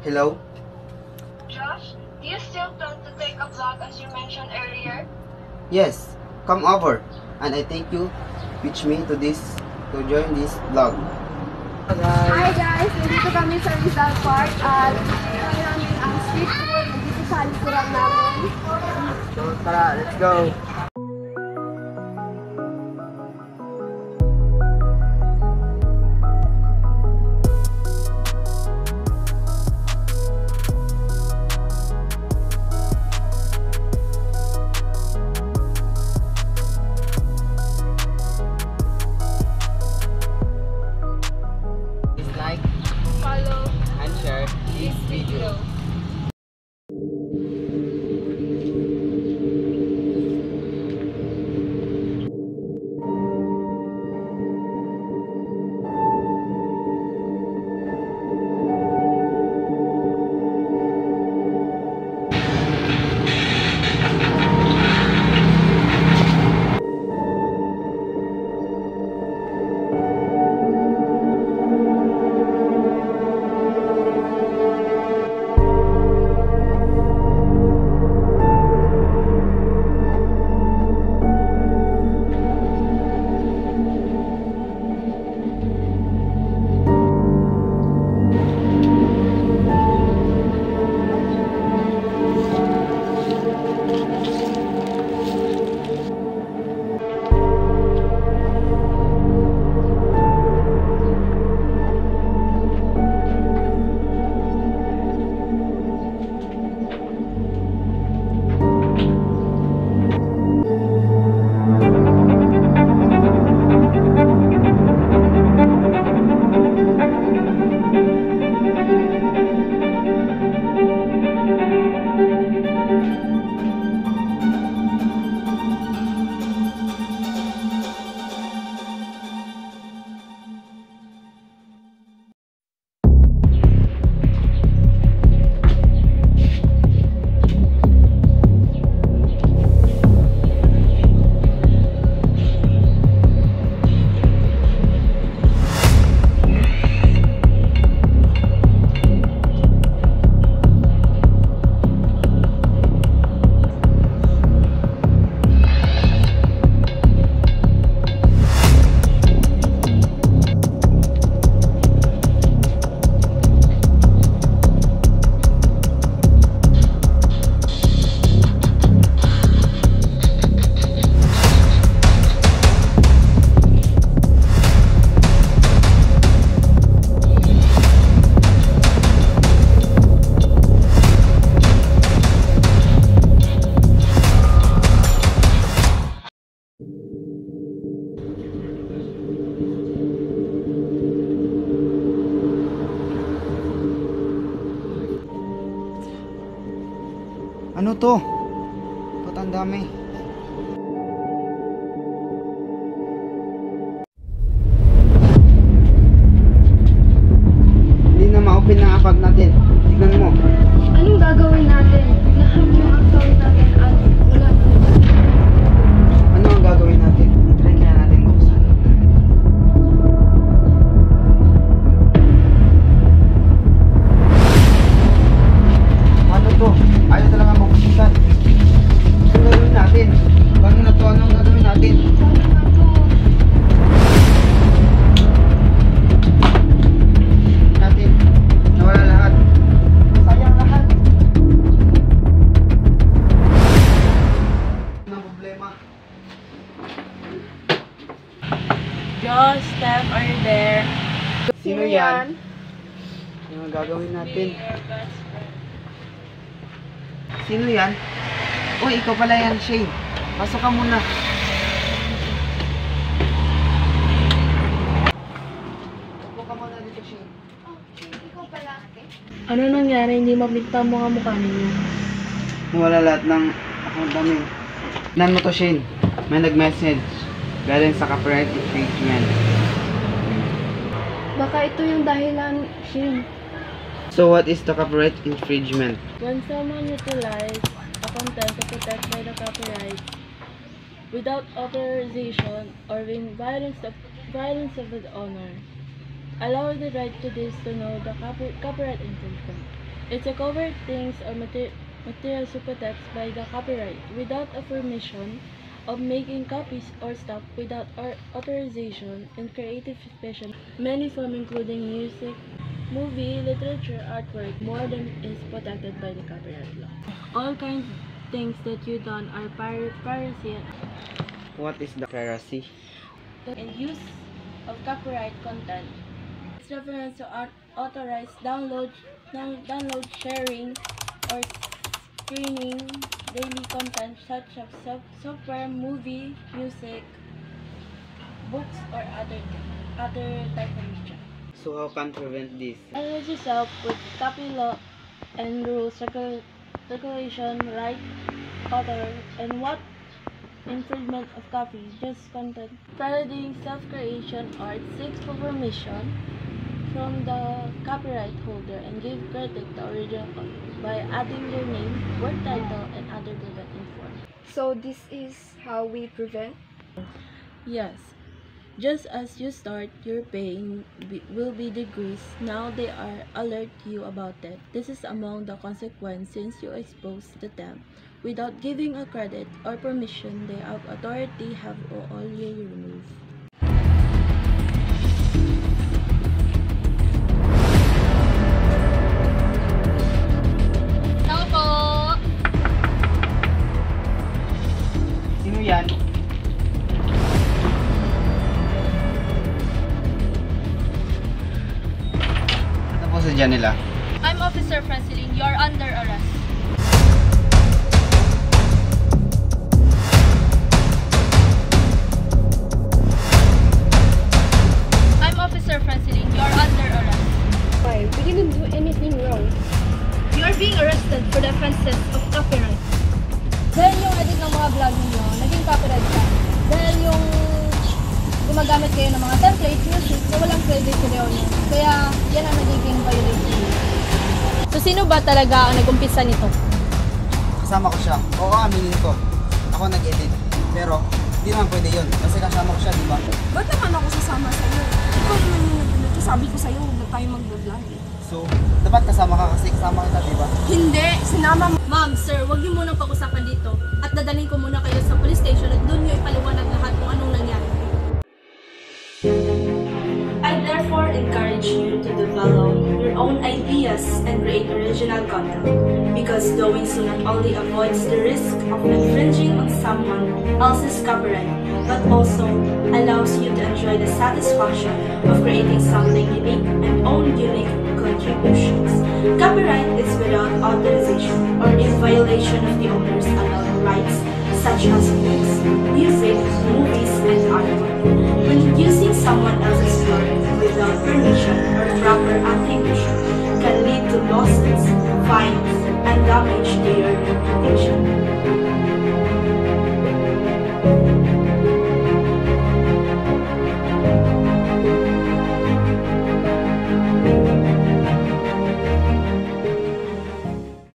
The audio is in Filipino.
Hello? Josh, do you still plan to take a vlog as you mentioned earlier? Yes, come over. And I thank you with me to join this vlog. Hi guys! Nandito kami sa Rizal Park at kami namin ang street food dito sa likuran namin. So tara, let's go! Like, Follow and share this video. Ano to? Ba't ang dami? Hindi na ma-open ang account natin. Tignan mo. Anong gagawin natin? Naham yung account natin at wala na. Ano ang gagawin natin? Try kaya natin buksan. Ano to? Ayaw talaga mabuksan. Ano gagawin natin? Paano na to? Anong gagawin natin? Natin. Nawala lahat. Sayang lahat. Ano ang problema? Josh, Steph, are you there? Sino yan? Ano ang gagawin natin? Your best friend. Sino yan? Uy, ikaw pala yan, Shane. Pasok ka muna. Upo ka muna dito, Shane. Ikaw pala ate? Ano nangyari? Hindi mapinta mo nga mukha ninyo. Nawala lahat ng account namin. Nan mo to, Shane. May nag-message. Galing sa copyright infringement. Baka ito yung dahilan, Shin. So what is the copyright infringement? When someone utilizes a content to protect by the copyright without authorization or in violence of the owner, allow the right to this to know the copyright infringement. It's a cover things or materials protected by the copyright without a permission of making copies or stock without authorization in creative expression. Many forms including music, movie, literature, artwork, more than is protected by the copyright law. All kinds of things that you done are piracy What is the piracy? and use of copyright content. It's reference to authorized download, sharing, or screening daily content such as software, movie, music, books, or other type of media. So how can prevent this? Manage yourself with copy law and rules, regulation, right, author, and what infringement of copy, just content. Parodying self-creation art seeks for permission from the copyright holder and give credit to original copy by adding their name, word title, and other relevant info. So this is how we prevent. Yes. Just as you start, your pain will be decreased. Now they are alert you about it. This is among the consequences since you expose the them. Without giving a credit or permission, the authority have all you remove. Tao po! Sino yan? Ano po sadya nila? I'm Officer Franceline. You are under arrest. I'm Officer Franceline. You are under arrest. Why? We didn't do anything wrong. You are being arrested for the offenses of copyright. Dahil yung edit ng mga vlog niyo, naging copyright ka. Dahil yung gumagamit kayo ng mga template, music, na walang credit sa niyo. Kaya yan ang nagiging violation. So sino ba talaga ang nag-umpisa nito? Kasama ko siya. Oo, aminin ko. Ako nag-edit. Pero, hindi naman pwede yun. Kasi kasama ko siya, di ba? Ba't naman ako sasama sa'yo? Ikaw naman yung nag-vlog. Sabi ko sa'yo, huwag na tayo mag-vlog eh. So, dapat kasama ka kasi kasama kita, di ba? Hindi! Sinama mo. Ma'am, sir, wag niyo munang pag-usapan dito. At dadalhin ko muna kayo sa police station at doon niyo ipaliwanag lahat kung anong nangyari. I therefore encourage you to develop your own ideas and create original content, because doing so not only avoids the risk of infringing on someone else's copyright, but also allows you to enjoy the satisfaction of creating something unique and own unique contributions. Copyright is without authorization or in violation of the owner's allowed rights, such as books, music,